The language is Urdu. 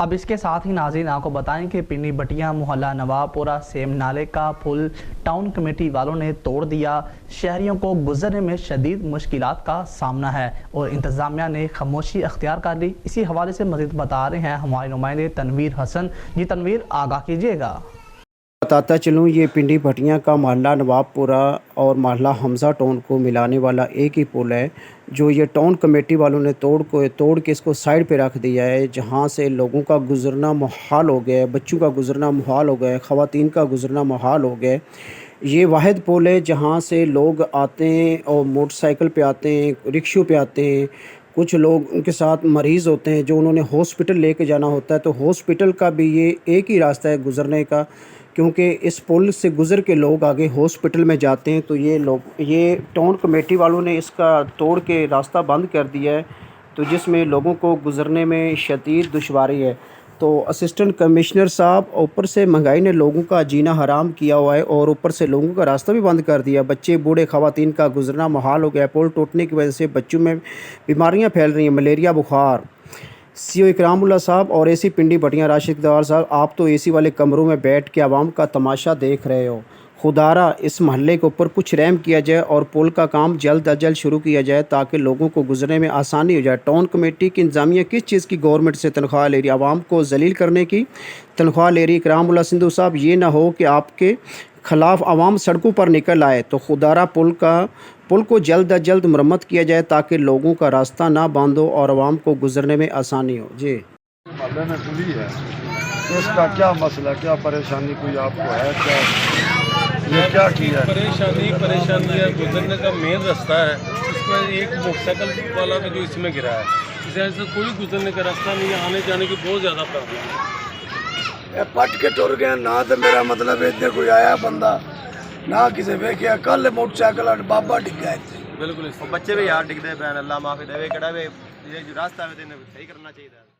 اب اس کے ساتھ ہی ناظرین آپ کو بتائیں کہ پنی بٹیاں محلہ نوابپورہ سیم نالے کا پل ٹاؤن کمیٹی والوں نے توڑ دیا۔ شہریوں کو گزرنے میں شدید مشکلات کا سامنا ہے اور انتظامیہ نے خاموشی اختیار کر لی۔ اسی حوالے سے مزید بتا رہے ہیں ہمارے نمائندے تنویر حسن۔ جی تنویر، آگاہ کیجیے گا۔ بتاتا چلوں، یہ پنڈی بھٹیاں کا محلہ نوابپورہ اور محلہ حمزہ ٹاؤن کو ملانے والا ایک ہی پل ہے جو یہ ٹاؤن کمیٹی والوں نے توڑ کے اس کو سائیڈ پہ رکھ دیا ہے، جہاں سے لوگوں کا گزرنا محال ہو گیا ہے، بچوں کا گزرنا محال ہو گیا ہے، خواتین کا گزرنا محال ہو گیا ہے۔ یہ واحد پل ہے جہاں سے لوگ آتے ہیں اور موٹر سائیکل پہ آتے ہیں، رکشوں پہ آتے ہیں۔ کچھ لوگ ان کے ساتھ مریض ہوتے ہیں جو انہوں نے ہاسپٹل لے کے جانا ہوتا ہے، تو ہاسپٹل کا بھی یہ ایک ہی راستہ ہے گزرنے کا، کیونکہ اس پل سے گزر کے لوگ آگے ہاسپٹل میں جاتے ہیں۔ تو یہ ٹاؤن کمیٹی والوں نے اس کا توڑ کے راستہ بند کر دیا ہے، تو جس میں لوگوں کو گزرنے میں شدید دشواری ہے۔ تو اسسٹنٹ کمشنر صاحب، اوپر سے مہنگائی نے لوگوں کا جینا حرام کیا ہوا ہے اور اوپر سے لوگوں کا راستہ بھی بند کر دیا۔ بچے، بوڑھے، خواتین کا گزرنا محال ہو گیا ہے۔ پل ٹوٹنے کی وجہ سے بچوں میں بیماریاں پھیل رہی ہیں، ملیریا، بخار۔ سی او اکرام اللہ صاحب اور اے سی پنڈی بھٹیاں راشد اقتدار صاحب، آپ تو اے سی والے کمروں میں بیٹھ کے عوام کا تماشا دیکھ رہے ہو۔ خدارا اس محلے کے اوپر کچھ رحم کیا جائے اور پل کا کام جلد از جلد شروع کیا جائے تاکہ لوگوں کو گزرنے میں آسانی ہو جائے۔ ٹاؤن کمیٹی کی انتظامیہ کس چیز کی گورنمنٹ سے تنخواہ لے رہی ہے؟ عوام کو ذلیل کرنے کی تنخواہ لے رہی ہے۔ اکرام اللہ سندھو صاحب، یہ نہ ہو کہ آپ کے خلاف عوام سڑکوں پر نکل آئے، تو خدارا پل کو جلد از جلد مرمت کیا جائے تاکہ لوگوں کا راستہ نہ بند ہو اور عوام کو گزرنے میں آسانی ہو۔ جی محلے میں پولی ہے، اس کا کیا مسئلہ، کیا پریشانی کوئی آپ کو ہے؟ کیا یہ کیا کیا ہے؟ پریشانی ہے، گزرنے کا مین راستہ ہے، اس میں ایک موٹر سائیکل والا بھی جو اس میں گرا ہے، اس وجہ سے کوئی گزرنے کا راستہ نہیں ہے، آنے جانے کی بہت زیادہ پرابلم ہے۔ پٹ کے ٹر گئے نہ، تو میرا مطلب اتنے کوئی آیا بندہ نہ کسی ویکھیا، کل موٹر سائیکل بابا ڈگا ہے۔ بالکل، بچے بھی یار ڈگتے پے، اللہ معافی دے، کہڑا بھی یہ جو راستہ ہے صحیح کرنا چاہیے۔